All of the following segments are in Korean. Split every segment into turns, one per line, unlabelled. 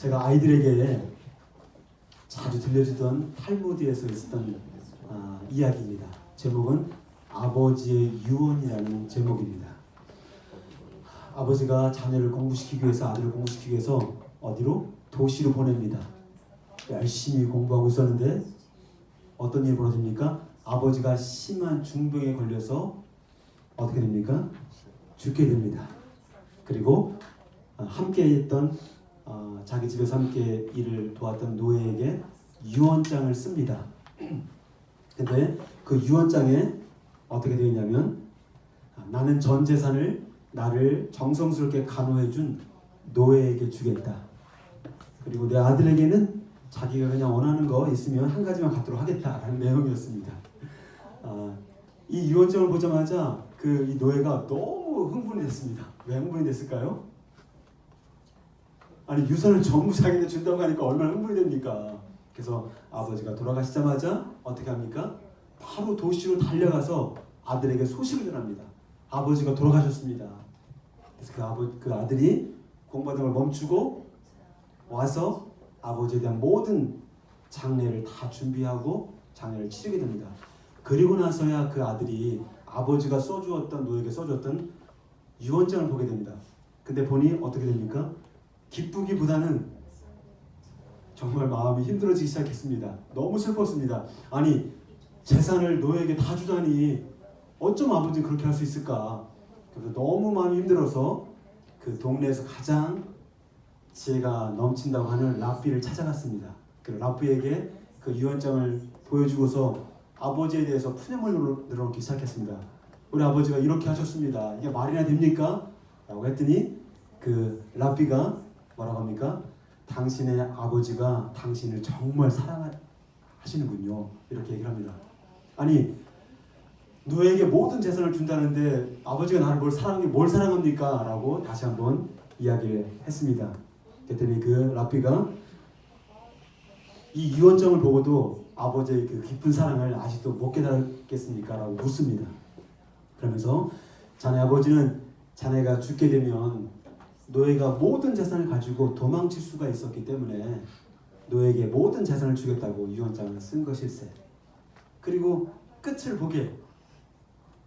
제가 아이들에게 자주 들려주던 탈무드에서 있었던 이야기입니다. 제목은 아버지의 유언이라는 제목입니다. 아버지가 자녀를 공부시키기 위해서, 아들을 공부시키기 위해서 어디로? 도시로 보냅니다. 열심히 공부하고 있었는데 어떤 일이 벌어집니까? 아버지가 심한 중병에 걸려서 어떻게 됩니까? 죽게 됩니다. 그리고 함께 했던 자기 집에서 함께 일을 도왔던 노예에게 유언장을 씁니다. 근데 그 유언장에 어떻게 되어 있냐면, 나는 전 재산을 나를 정성스럽게 간호해준 노예에게 주겠다. 그리고 내 아들에게는 자기가 그냥 원하는 거 있으면 한 가지만 갖도록 하겠다라는 내용이었습니다. 이 유언장을 보자마자 이 노예가 너무 흥분이 됐습니다. 왜 흥분이 됐을까요? 아니, 유산을 전부 자기한테 준다고 하니까 얼마나 흥분이 됩니까? 그래서 아버지가 돌아가시자마자 어떻게 합니까? 바로 도시로 달려가서 아들에게 소식을 전합니다. 아버지가 돌아가셨습니다. 그래서 그 아들이 공부하던 걸 멈추고 와서 아버지에 대한 모든 장례를 다 준비하고 장례를 치르게 됩니다. 그리고 나서야 그 아들이 아버지가 노예에게 써주었던 유언장을 보게 됩니다. 근데 보니 어떻게 됩니까? 기쁘기보다는 정말 마음이 힘들어지기 시작했습니다. 너무 슬펐습니다. 아니, 재산을 노예에게 다 주다니 어쩜 아버지는 그렇게 할 수 있을까? 그래서 너무 마음이 힘들어서 그 동네에서 가장 지혜가 넘친다고 하는 랍비를 찾아갔습니다. 그 랍비에게 그 유언장을 보여주고서 아버지에 대해서 푸념을 늘어놓기 시작했습니다. 우리 아버지가 이렇게 하셨습니다. 이게 말이나 됩니까? 라고 했더니 그 랍비가 뭐라고 합니까? 당신의 아버지가 당신을 정말 사랑하시는군요. 이렇게 얘기를 합니다. 아니, 노예에게 모든 재산을 준다는데 아버지가 나를 뭘 사랑합니까? 라고 다시 한번 이야기를 했습니다. 그랬더니 그 랍비가 이 유언장을 보고도 아버지의 그 깊은 사랑을 아직도 못 깨달았겠습니까? 라고 묻습니다. 그러면서 자네 아버지는 자네가 죽게 되면 노예가 모든 재산을 가지고 도망칠 수가 있었기 때문에 노예에게 모든 재산을 주겠다고 유언장을 쓴 것일세. 그리고 끝을 보게,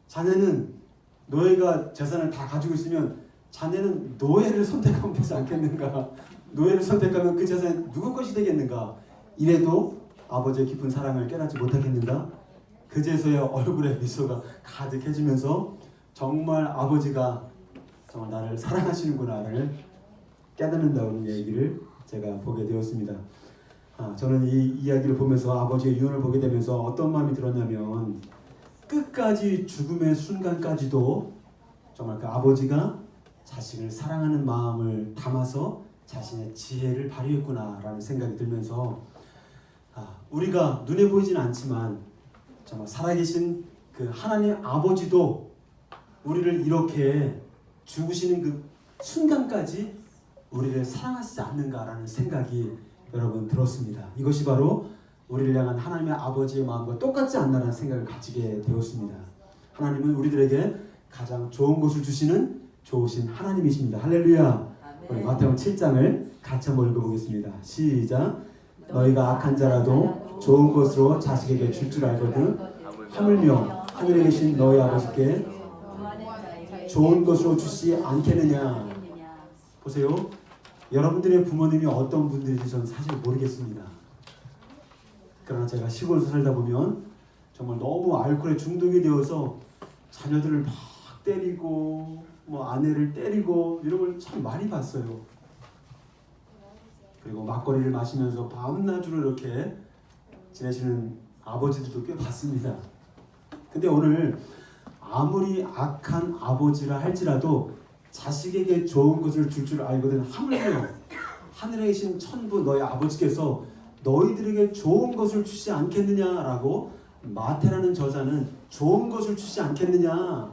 자네는 노예가 재산을 다 가지고 있으면 자네는 노예를 선택하면 되지 않겠는가? 노예를 선택하면 그 재산이 누구 것이 되겠는가? 이래도 아버지의 깊은 사랑을 깨닫지 못하겠는가? 그제서야 얼굴에 미소가 가득해지면서 정말 아버지가 정말 나를 사랑하시는구나를 깨닫는다는 얘기를 제가 보게 되었습니다. 저는 이 이야기를 보면서 아버지의 유언을 보게 되면서 어떤 마음이 들었냐면, 끝까지 죽음의 순간까지도 정말 그 아버지가 자신을 사랑하는 마음을 담아서 자신의 지혜를 발휘했구나라는 생각이 들면서, 우리가 눈에 보이진 않지만 정말 살아계신 그 하나님 아버지도 우리를 이렇게 죽으시는 그 순간까지 우리를 사랑하시지 않는가라는 생각이 여러분 들었습니다. 이것이 바로 우리를 향한 하나님의 아버지의 마음과 똑같지 않나라는 생각을 가지게 되었습니다. 하나님은 우리들에게 가장 좋은 것을 주시는 좋으신 하나님이십니다. 할렐루야. 우리 마태복음 7장을 같이 한번 읽어보겠습니다. 시작. 너희가 악한 자라도 좋은 것으로 자식에게 줄 줄 알거든 하물며 하늘에 계신 너희 아버지께 좋은 것으로 주시지 않겠느냐. 보세요. 여러분들의 부모님이 어떤 분들인지 저는 사실 모르겠습니다. 그러나 제가 시골에서 살다 보면 정말 너무 알코올에 중독이 되어서 자녀들을 막 때리고 아내를 때리고 이런 걸 참 많이 봤어요. 그리고 막걸리를 마시면서 밤낮으로 이렇게 지내시는 아버지들도 꽤 봤습니다. 근데 오늘 아무리 악한 아버지라 할지라도 자식에게 좋은 것을 줄 줄 알거든 하물며 하늘에 계신 천부 너희 아버지께서 너희들에게 좋은 것을 주시지 않겠느냐라고 마태라는 저자는 좋은 것을 주시지 않겠느냐,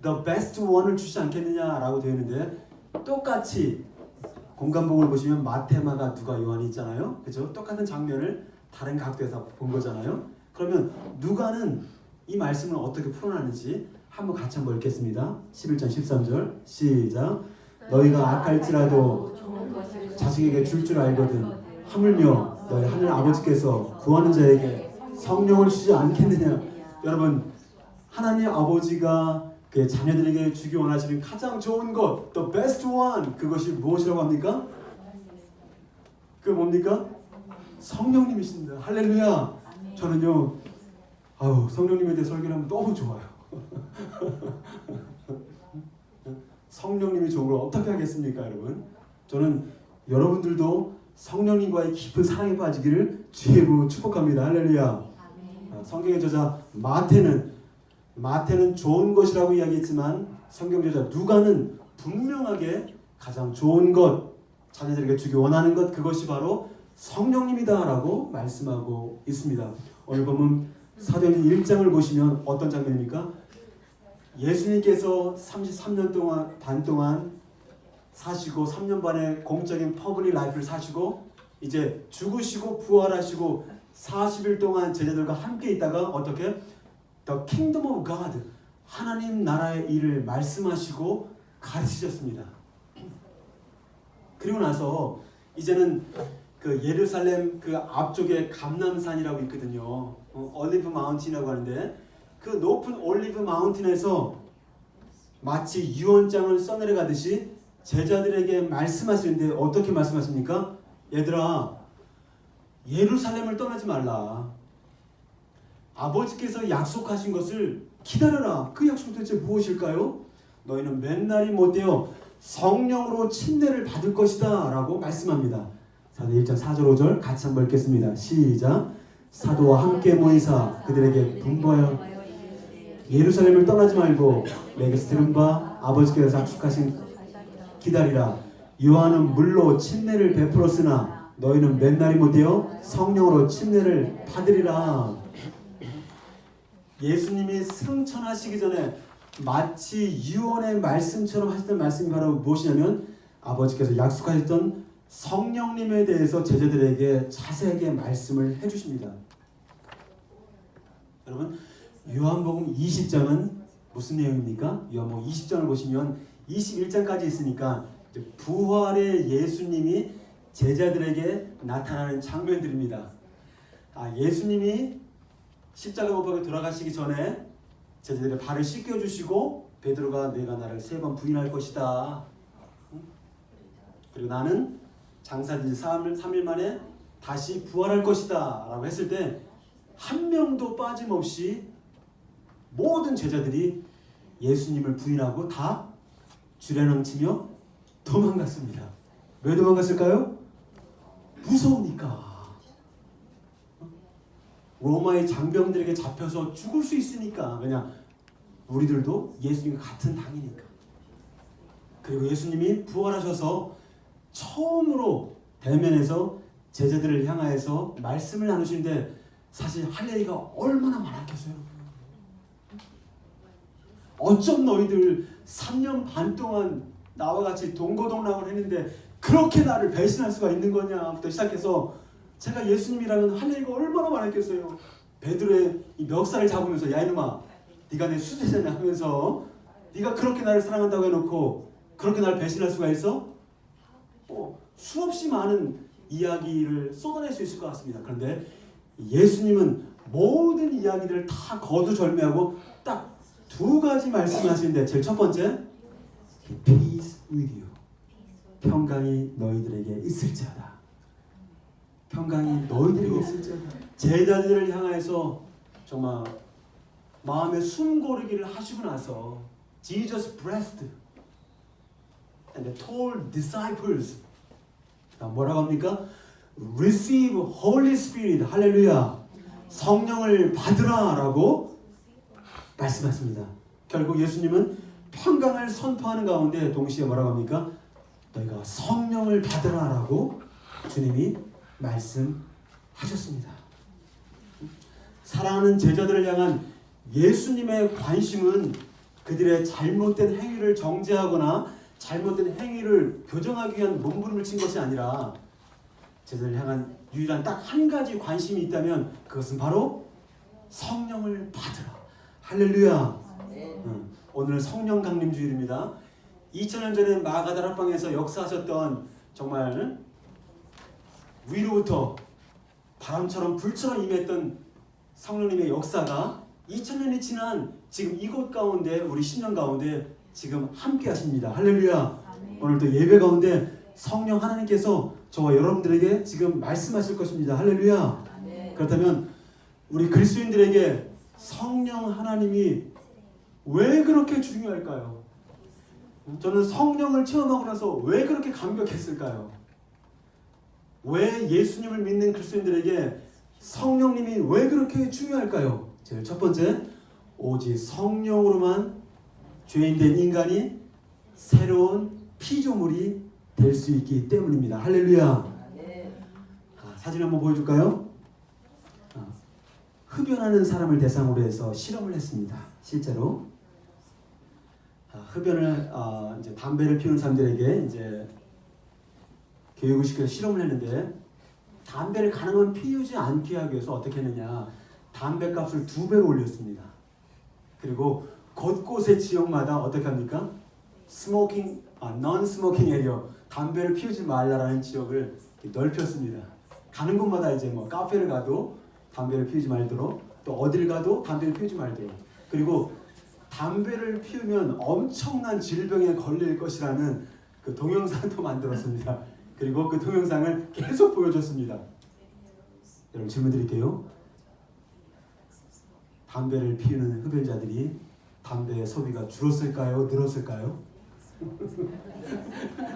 the best one을 주시지 않겠느냐라고 되어 있는데, 똑같이 공간복을 보시면 마태, 마가, 누가, 요한이 있잖아요. 그죠? 똑같은 장면을 다른 각도에서 본 거잖아요. 그러면 누가는 이 말씀을 어떻게 풀어놨는지 한번 같이 한번 읽겠습니다. 11장 13절 시작. 너희가 악할지라도 자식에게 줄 줄 알거든 하물며 너희 하늘 아버지께서 구하는 자에게 성령을 주지 않겠느냐. 여러분, 하나님 아버지가 그 자녀들에게 주기 원하시는 가장 좋은 것, the best one, 그것이 무엇이라고 합니까? 그 뭡니까? 성령님이십니다. 할렐루야. 저는요, 성령님에 대해 설교를 하면 너무 좋아요. 성령님이 좋은 걸 어떻게 하겠습니까, 여러분? 저는 여러분들도 성령님과의 깊은 사랑에 빠지기를 주의로 축복합니다. 할렐루야. 성경의 저자 마태는 좋은 것이라고 이야기했지만 성경 저자 누가는 분명하게 가장 좋은 것, 자녀들에게 주기 원하는 것, 그것이 바로 성령님이다라고 말씀하고 있습니다. 오늘 보면 사도행전 1장을 보시면 어떤 장면입니까? 예수님께서 33년 반 동안 사시고 3년 반의 공적인 퍼블릭 라이프를 사시고 이제 죽으시고 부활하시고 40일 동안 제자들과 함께 있다가 어떻게? The Kingdom of God, 하나님 나라의 일을 말씀하시고 가르치셨습니다. 그리고 나서 이제는 그 예루살렘 그 앞쪽에 감람산이라고 있거든요. 올리브 마운틴이라고 하는데 그 높은 올리브 마운틴에서 마치 유언장을 써내려가듯이 제자들에게 말씀하시는데 어떻게 말씀하십니까? 얘들아, 예루살렘을 떠나지 말라. 아버지께서 약속하신 것을 기다려라. 그 약속 도대체 무엇일까요? 너희는 맨날이 못되어 성령으로 침례를 받을 것이다 라고 말씀합니다. 사도 1장 4절 5절 같이 한번 읽겠습니다. 시작. 사도와 함께 모이사 그들에게 분부하여 예루살렘을 떠나지 말고 내게서 들은 바 아버지께서 약속하신 기다리라. 요한은 물로 침례를 베풀었으나 너희는 맨날이 못되어 성령으로 침례를 받으리라. 예수님이 승천하시기 전에 마치 유언의 말씀처럼 하셨던 말씀이 바로 무엇이냐면 아버지께서 약속하셨던 성령님에 대해서 제자들에게 자세하게 말씀을 해주십니다. 여러분, 요한복음 20장은 무슨 내용입니까? 요한복음 20장을 보시면 21장까지 있으니까 부활의 예수님이 제자들에게 나타나는 장면들입니다. 예수님이 십자가 못 박혀 돌아가시기 전에 제자들의 발을 씻겨주시고 베드로가 내가 나를 3번 부인할 것이다. 그리고 나는 장사된 지 3일 만에 다시 부활할 것이다 라고 했을 때 한 명도 빠짐없이 모든 제자들이 예수님을 부인하고 다 주례망치며 도망갔습니다. 왜 도망갔을까요? 무서우니까. 로마의 장병들에게 잡혀서 죽을 수 있으니까. 왜냐? 우리들도 예수님과 같은 당이니까. 그리고 예수님이 부활하셔서 처음으로 대면에서 제자들을 향하여서 말씀을 나누시는데 사실 할 얘기가 얼마나 많았겠어요. 어쩜 너희들 3년 반 동안 나와 같이 동고동락을 했는데 그렇게 나를 배신할 수가 있는 거냐부터 시작해서 제가 예수님이라면 할 얘기가 얼마나 많았겠어요. 베드로의 이 멱살을 잡으면서 야 이놈아 네가 내 수제자냐 하면서 네가 그렇게 나를 사랑한다고 해놓고 그렇게 나를 배신할 수가 있어? 수없이 많은 이야기를 쏟아낼 수 있을 것 같습니다. 그런데 예수님은 모든 이야기들을 다 거두절미하고 딱 2가지 말씀하시는데 제일 첫 번째 Peace with you. 평강이 너희들에게 있을지어다. 평강이 너희들에게 있을지어다. 제자들을 향해서 정말 마음의 숨고르기를 하시고 나서 Jesus breathed and told disciples 뭐라고 합니까? Receive Holy Spirit. 할렐루야. 성령을 받으라 라고 말씀하십니다. 결국 예수님은 평강을 선포하는 가운데 동시에 뭐라고 합니까? 너희가 성령을 받으라 라고 주님이 말씀하셨습니다. 사랑하는 제자들을 향한 예수님의 관심은 그들의 잘못된 행위를 정죄하거나 잘못된 행위를 교정하기 위한 몸부림을 친 것이 아니라 제자들을 향한 유일한 딱 한 가지 관심이 있다면 그것은 바로 성령을 받으라. 할렐루야. 오늘은 성령 강림 주일입니다. 2000년 전에 마가다락방에서 역사하셨던 정말 위로부터 바람처럼 불처럼 임했던 성령님의 역사가 2000년이 지난 지금 이곳 가운데 우리 10년 가운데 지금 함께 하십니다. 할렐루야.
아멘.
오늘도 예배 가운데 성령 하나님께서 저와 여러분들에게 지금 말씀하실 것입니다. 할렐루야.
아멘.
그렇다면 우리 그리스도인들에게 성령 하나님이 왜 그렇게 중요할까요? 저는 성령을 체험하고 나서 왜 그렇게 감격했을까요? 왜 예수님을 믿는 그리스도인들에게 성령님이 왜 그렇게 중요할까요? 제일 첫 번째, 오직 성령으로만 죄인된 인간이 새로운 피조물이 될 수 있기 때문입니다. 할렐루야. 사진 한번 보여줄까요? 흡연하는 사람을 대상으로 해서 실험을 했습니다. 실제로 흡연을 이제 담배를 피우는 사람들에게 이제 교육을 시켜서 실험을 했는데 담배를 가능하면 피우지 않게 하기 위해서 어떻게 했느냐, 담배값을 2배로 올렸습니다. 그리고 곳곳의 지역마다 어떻게 합니까? non smoking area, 담배를 피우지 말라라는 지역을 넓혔습니다. 가는 곳마다 이제 뭐 카페를 가도 담배를 피우지 말도록, 또 어딜 가도 담배를 피우지 말도록, 그리고 담배를 피우면 엄청난 질병에 걸릴 것이라는 그 동영상도 만들었습니다. 그리고 그 동영상을 계속 보여줬습니다. 여러분 질문 드릴게요. 담배를 피우는 흡연자들이 담배 소비가 줄었을까요? 늘었을까요?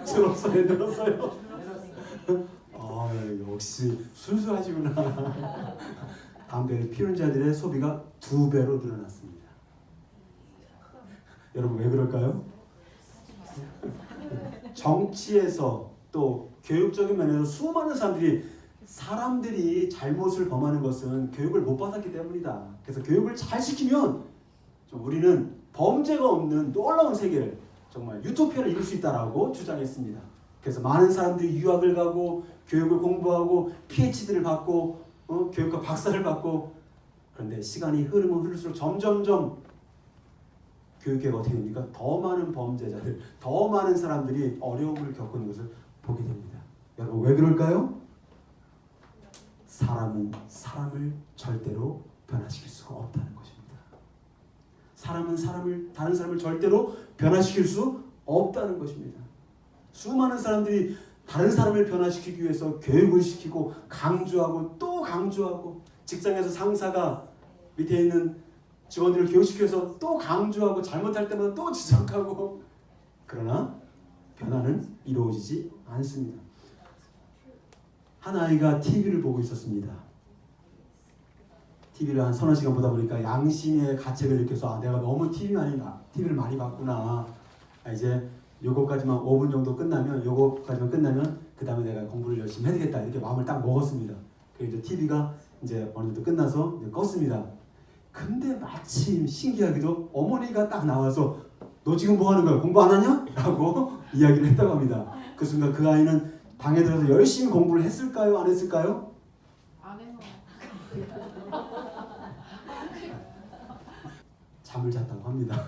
줄었어요? 늘었어요? 역시 순수하시구나. 담배를 피우는 자들의 소비가 2배로 늘어났습니다. 여러분 왜 그럴까요? 정치에서 또 교육적인 면에서 수많은 사람들이 잘못을 범하는 것은 교육을 못 받았기 때문이다. 그래서 교육을 잘 시키면 우리는 범죄가 없는 놀라운 세계를, 정말 유토피아를 이룰 수 있다라고 주장했습니다. 그래서 많은 사람들이 유학을 가고 교육을 공부하고 PhD를 받고 교육과 박사를 받고, 그런데 시간이 흐르면 흐를수록 점점점 교육계가 어떻게 됩니까? 더 많은 범죄자들, 더 많은 사람들이 어려움을 겪는 것을 보게 됩니다. 여러분 왜 그럴까요? 사람은 사람을 절대로 변화시킬 수가 없다는 것입니다. 사람은 다른 사람을 절대로 변화시킬 수 없다는 것입니다. 수많은 사람들이 다른 사람을 변화시키기 위해서 교육을 시키고 강조하고 또 강조하고, 직장에서 상사가 밑에 있는 직원들을 교육시켜서 또 강조하고 잘못할 때마다 또 지적하고, 그러나 변화는 이루어지지 않습니다. 한 아이가 TV를 보고 있었습니다. TV를 한 서너 시간 보다 보니까 양심의 가책을 느껴서 내가 너무 TV를 많이 봤구나. 이제 요거까지만 5분 정도 끝나면, 그 다음에 내가 공부를 열심히 해야겠다, 이렇게 마음을 딱 먹었습니다. 그래서 이제 TV가 이제 어느 정도 끝나서 이제 껐습니다. 근데 마침 신기하게도 어머니가 딱 나와서 너 지금 뭐 하는 거야? 공부 안 하냐? 라고 이야기를 했다고 합니다. 그 순간 그 아이는 방에 들어서 열심히 공부를 했을까요? 안 했을까요?
안 해서.
잠을 잤다고 합니다.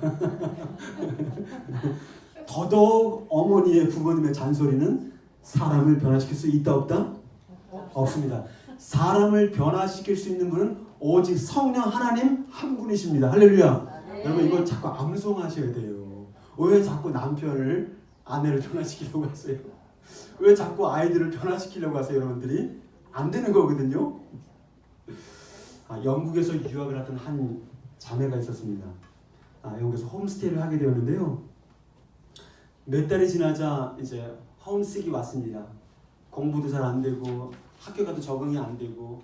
더더욱 어머니의 부모님의 잔소리는 사람을 변화시킬 수 있다 없다? 없습니다. 사람을 변화시킬 수 있는 분은 오직 성령 하나님 한 분이십니다. 할렐루야.
네.
여러분 이거 자꾸 암송하셔야 돼요. 왜 자꾸 남편을, 아내를 변화시키려고 하세요? 왜 자꾸 아이들을 변화시키려고 하세요? 여러분들이 안 되는 거거든요. 영국에서 유학을 하던 한 자매가 있었습니다. 영국에서 홈스테이를 하게 되었는데요. 몇 달이 지나자 이제 홈식이 왔습니다. 공부도 잘 안 되고 학교 가도 적응이 안 되고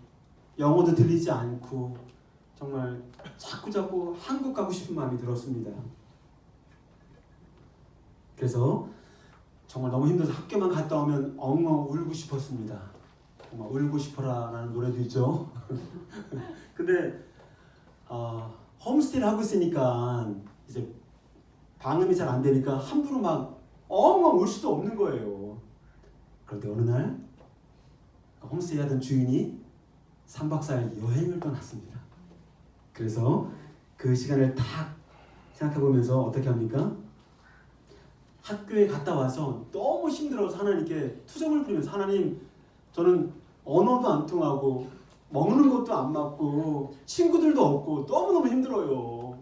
영어도 들리지 않고 정말 자꾸 한국 가고 싶은 마음이 들었습니다. 그래서 정말 너무 힘들어서 학교만 갔다 오면 엉엉 울고 싶었습니다. 정말 울고 싶어라 라는 노래도 있죠. 근데 홈스테이를 하고 있으니까 이제 방음이 잘 안 되니까 함부로 막 엉엉 울 수도 없는 거예요. 그런데 어느 날 홈스테이 하던 주인이 3박 4일 여행을 떠났습니다. 그래서 그 시간을 딱 생각해보면서 어떻게 합니까? 학교에 갔다 와서 너무 힘들어서 하나님께 투정을 부리면서, 하나님, 저는 언어도 안 통하고 먹는 것도 안 맞고 친구들도 없고 너무너무 힘들어요.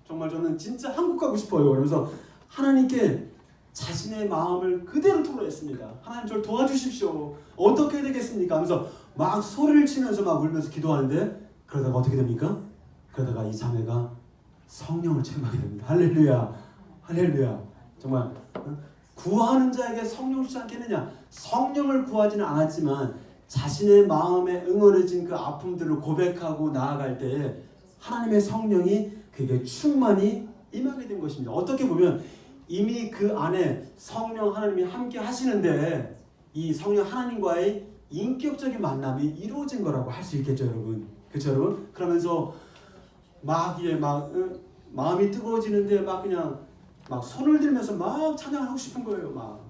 정말 저는 진짜 한국 가고 싶어요. 그러면서 하나님께 자신의 마음을 그대로 토로했습니다. 하나님 저를 도와주십시오. 어떻게 해야 되겠습니까? 하면서 막 소리를 치면서 막 울면서 기도하는데, 그러다가 어떻게 됩니까? 그러다가 이 자매가 성령을 체험하게 됩니다. 할렐루야, 할렐루야. 정말 구하는 자에게 성령을 주지 않겠느냐. 성령을 구하지는 않았지만 자신의 마음에 응어려진 그 아픔들을 고백하고 나아갈 때 하나님의 성령이 그에게 충만히 임하게 된 것입니다. 어떻게 보면 이미 그 안에 성령 하나님이 함께 하시는데 이 성령 하나님과의 인격적인 만남이 이루어진 거라고 할 수 있겠죠, 여러분. 그렇죠, 여러분? 그러면서 막 마음이 뜨거워지는데 막 그냥 막 손을 들면서 막 찬양하고 싶은 거예요. 막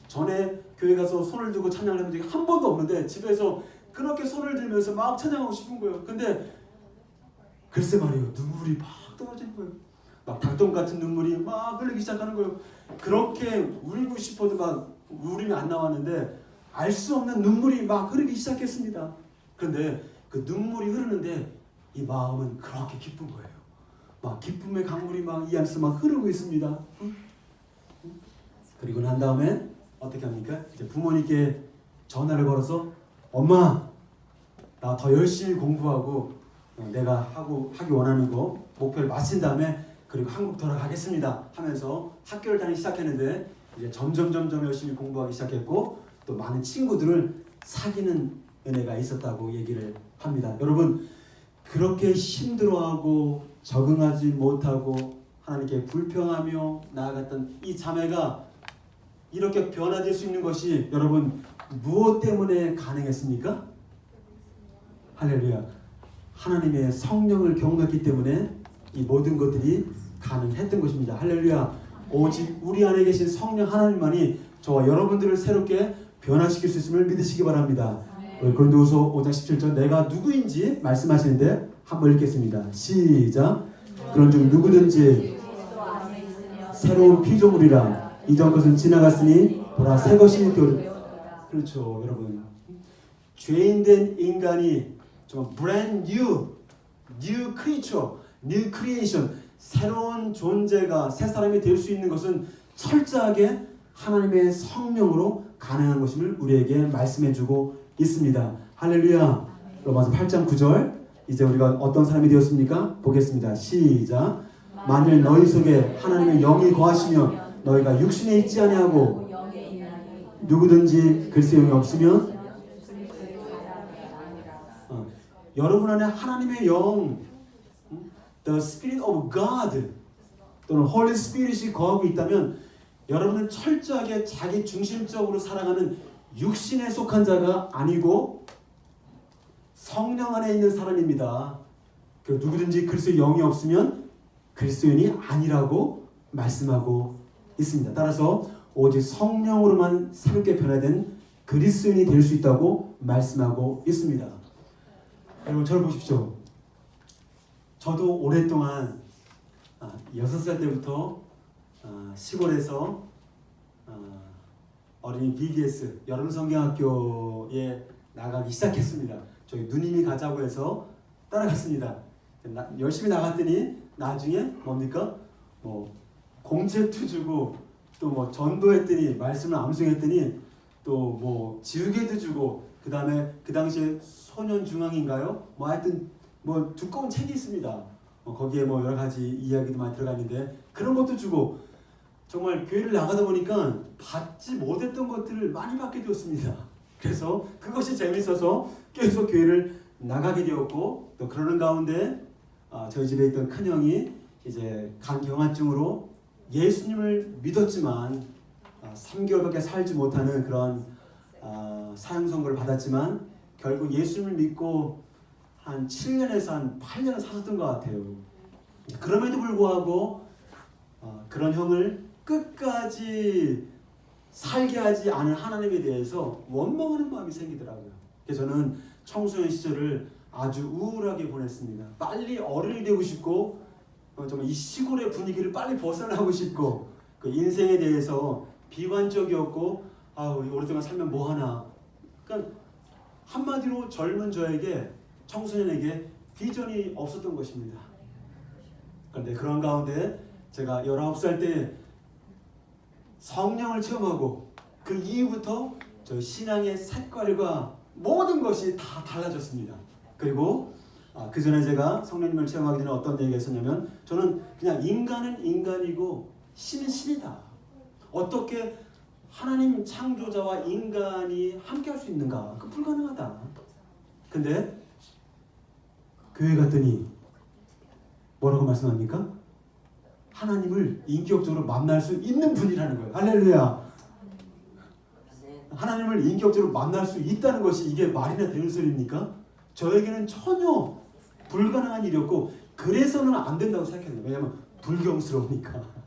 전에 교회 가서 손을 들고 찬양을 해본 적이 한 번도 없는데 집에서 그렇게 손을 들면서 막 찬양하고 싶은 거예요. 근데 글쎄 말이에요, 눈물이 막 떨어지는 거예요. 막 닭똥 같은 눈물이 막 흘리기 시작하는 거예요. 그렇게 울고 싶어도 막 울음이 안 나왔는데 알 수 없는 눈물이 막 흐르기 시작했습니다. 그런데 그 눈물이 흐르는데 이 마음은 그렇게 기쁜 거예요. 막 기쁨의 강물이 막 이 안에서 막 흐르고 있습니다. 그리고 난 다음에 어떻게 합니까? 이제 부모님께 전화를 걸어서 엄마, 나 더 열심히 공부하고 내가 하기 원하는 거 목표를 마친 다음에 그리고 한국 돌아가겠습니다 하면서 학교를 다니기 시작했는데 이제 점점 열심히 공부하기 시작했고 또 많은 친구들을 사귀는 은혜가 있었다고 얘기를 합니다. 여러분, 그렇게 힘들어하고 적응하지 못하고 하나님께 불평하며 나아갔던 이 자매가 이렇게 변화될 수 있는 것이 여러분 무엇 때문에 가능했습니까? 할렐루야. 하나님의 성령을 경험했기 때문에 이 모든 것들이 가능했던 것입니다. 할렐루야. 오직 우리 안에 계신 성령 하나님만이 저와 여러분들을 새롭게 변화시킬 수 있음을 믿으시기 바랍니다. 고린도후서 5장 17절 내가 누구인지 말씀하시는데 한번 읽겠습니다. 시작. 그런즉 누구든지 새로운 피조물이라 이전 것은 지나갔으니 보라 새 것이 되었다. 그렇죠, 여러분. 죄인된 인간이 정말 brand new creature, new creation, 새로운 존재가 새 사람이 될 수 있는 것은 철저하게 하나님의 성령으로 가능한 것임을 우리에게 말씀해주고 있습니다. 할렐루야. 로마서 8장 9절 이제 우리가 어떤 사람이 되었습니까? 보겠습니다. 시작. 만일 너희 속에 하나님의 영이 거하시면 너희가 육신에 있지 아니하고 누구든지 글쎄 영이 없으면 여러분 안에 하나님의 영 The Spirit of God 또는 Holy Spirit이 거하고 있다면 여러분은 철저하게 자기 중심적으로 살아가는 육신에 속한 자가 아니고 성령 안에 있는 사람입니다. 그 누구든지 그리스도의 영이 없으면 그리스도인이 아니라고 말씀하고 있습니다. 따라서 오직 성령으로만 새롭게 변화된 그리스도인이 될 수 있다고 말씀하고 있습니다. 여러분 저를 보십시오. 저도 오랫동안 6살 때부터 시골에서 어린이 BBS 여름성경학교에 나가기 시작했습니다. 저희 누님이 가자고 해서 따라갔습니다. 열심히 나갔더니 나중에 뭡니까? 뭐 공책도 주고 또 뭐 전도했더니 말씀을 암송했더니 또 뭐 지우개도 주고 그 다음에 그 당시에 소년중앙인가요? 뭐 하여튼 뭐 두꺼운 책이 있습니다. 거기에 뭐 여러 가지 이야기도 많이 들어가 있는데 그런 것도 주고 정말 교회를 나가다 보니까 받지 못했던 것들을 많이 받게 되었습니다. 그래서 그것이 재밌어서 계속 교회를 나가게 되었고 또 그러는 가운데 저희 집에 있던 큰형이 이제 간경화증으로 예수님을 믿었지만 3개월밖에 살지 못하는 그런 사형 선고를 받았지만 결국 예수님을 믿고 한 7년에서 한 8년을 사셨던 것 같아요. 그럼에도 불구하고 그런 형을 끝까지 살게 하지 않은 하나님에 대해서 원망하는 마음이 생기더라고요. 그래서 저는 청소년 시절을 아주 우울하게 보냈습니다. 빨리 어른이 되고 싶고 정말 이 시골의 분위기를 빨리 벗어나고 싶고 그 인생에 대해서 비관적이었고 오랫동안 살면 뭐하나. 그러니까 한마디로 젊은 저에게, 청소년에게 비전이 없었던 것입니다. 그런데 그런 가운데 제가 19살 때 성령을 체험하고 그 이후부터 저 신앙의 색깔과 모든 것이 다 달라졌습니다. 그리고 그 전에 제가 성령님을 체험하기 전에 어떤 얘기가 있었냐면, 저는 그냥 인간은 인간이고 신은 신이다. 어떻게 하나님 창조자와 인간이 함께 할 수 있는가? 그 불가능하다. 근데 교회 갔더니 뭐라고 말씀합니까? 하나님을 인격적으로 만날 수 있는 분이라는 거예요. 할렐루야. 하나님을 인격적으로 만날 수 있다는 것이 이게 말이나 되는 소리입니까? 저에게는 전혀 불가능한 일이었고, 그래서는 안 된다고 생각했어요. 왜냐하면 불경스러우니까.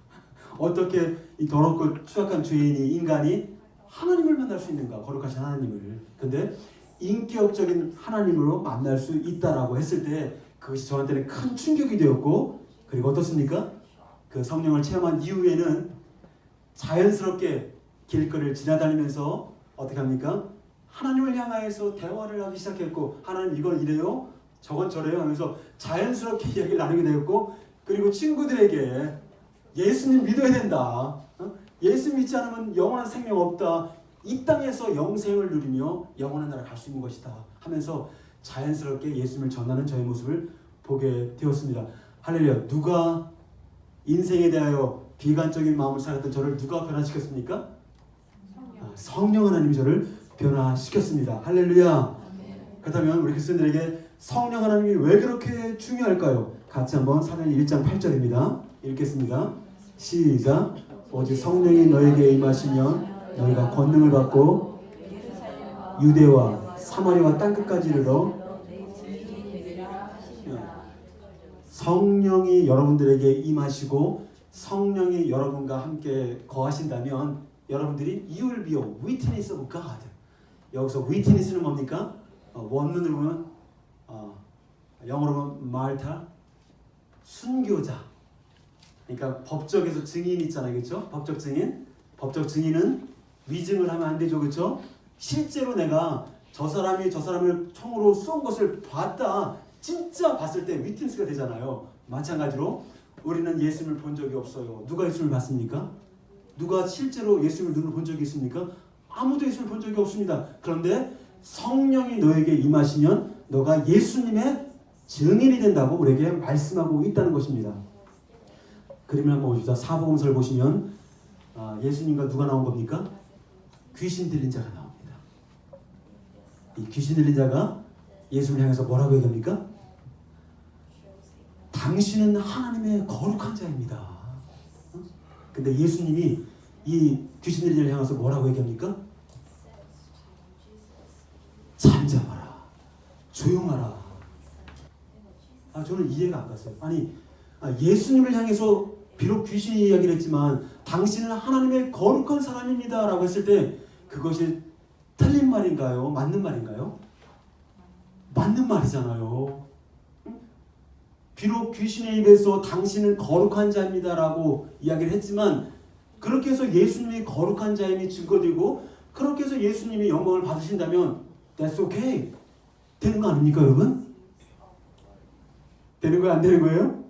어떻게 이 더럽고 추악한 죄인이, 인간이 하나님을 만날 수 있는가? 거룩하신 하나님을. 근데 인격적인 하나님으로 만날 수 있다라고 했을 때 그것이 저한테는 큰 충격이 되었고, 그리고 어떻습니까? 그 성령을 체험한 이후에는 자연스럽게 길거리를 지나다니면서 어떻게 합니까? 하나님을 향하여서 대화를 하기 시작했고, 하나님 이건 이래요? 저건 저래요? 하면서 자연스럽게 이야기를 나누게 되었고, 그리고 친구들에게 예수님 믿어야 된다. 예수 믿지 않으면 영원한 생명 없다. 이 땅에서 영생을 누리며 영원한 나라를 갈 수 있는 것이다 하면서 자연스럽게 예수님을 전하는 저의 모습을 보게 되었습니다. 할렐루야. 누가 인생에 대하여 비관적인 마음을 살았던 저를 누가 변화시켰습니까? 성령 하나님이 저를 변화시켰습니다. 할렐루야. 그렇다면 우리 그리스도인들에게 성령 하나님이 왜 그렇게 중요할까요? 같이 한번 사도행전 1장 8절입니다. 읽겠습니다. 시작. 오직 성령이 너에게 임하시면 너희가 권능을 받고 유대와 사마리아와 땅끝까지 이르러. 성령이 여러분들에게 임하시고 성령이 여러분과 함께 거하신다면 여러분들이 You will be a witness of God. 여기서 witness는 뭡니까? 원문으로 보면 영어로 보면 말타, 순교자. 그러니까 법적에서 증인 있잖아요, 그렇죠? 법적 증인. 법적 증인은 위증을 하면 안 되죠, 그렇죠? 실제로 내가 저 사람이 저 사람을 총으로 쏜 것을 봤다, 진짜 봤을 때 위트니스가 되잖아요. 마찬가지로 우리는 예수님을 본 적이 없어요. 누가 예수님을 봤습니까? 누가 실제로 예수님을 눈으로 본 적이 있습니까? 아무도 예수님을 본 적이 없습니다. 그런데 성령이 너에게 임하시면 너가 예수님의 증인이 된다고 우리에게 말씀하고 있다는 것입니다. 그림을 한번 보십시다. 사복음서를 보시면 예수님과 누가 나온 겁니까? 귀신 들린 자가 나옵니다. 이 귀신 들린 자가 예수님을 향해서 뭐라고 얘기합니까? 당신은 하나님의 거룩한 자입니다. 근데 예수님이 이 귀신 들린 자를 향해서 뭐라고 얘기합니까? 잠잠하라, 조용하라. 저는 이해가 안 갔어요. 아니, 예수님을 향해서 비록 귀신이 이야기를 했지만 당신은 하나님의 거룩한 사람입니다 라고 했을 때 그것이 틀린 말인가요? 맞는 말인가요? 맞는 말이잖아요. 비록 귀신의 입에서 당신은 거룩한 자입니다 라고 이야기를 했지만 그렇게 해서 예수님이 거룩한 자임이 증거되고 그렇게 해서 예수님이 영광을 받으신다면 That's okay. 되는 거 아닙니까, 여러분? 되는 거예요? 안 되는 거예요?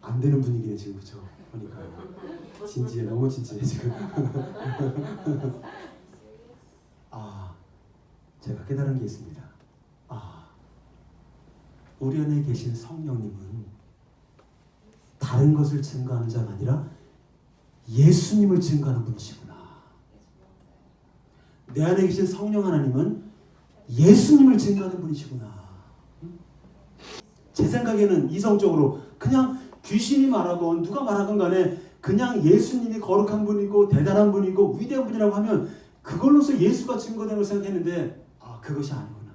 안 되는 분위기네 지금, 그렇죠? 보니까요. 진지해, 너무 진지해 지금. 제가 깨달은 게 있습니다. 우리 안에 계신 성령님은 다른 것을 증거하는 자가 아니라 예수님을 증거하는 분이시구나. 내 안에 계신 성령 하나님은 예수님을 증거하는 분이시구나. 제 생각에는 이성적으로 그냥 귀신이 말하건 누가 말하건 간에 그냥 예수님이 거룩한 분이고 대단한 분이고 위대한 분이라고 하면 그걸로서 예수가 증거되는 걸 생각했는데 그것이 아니구나.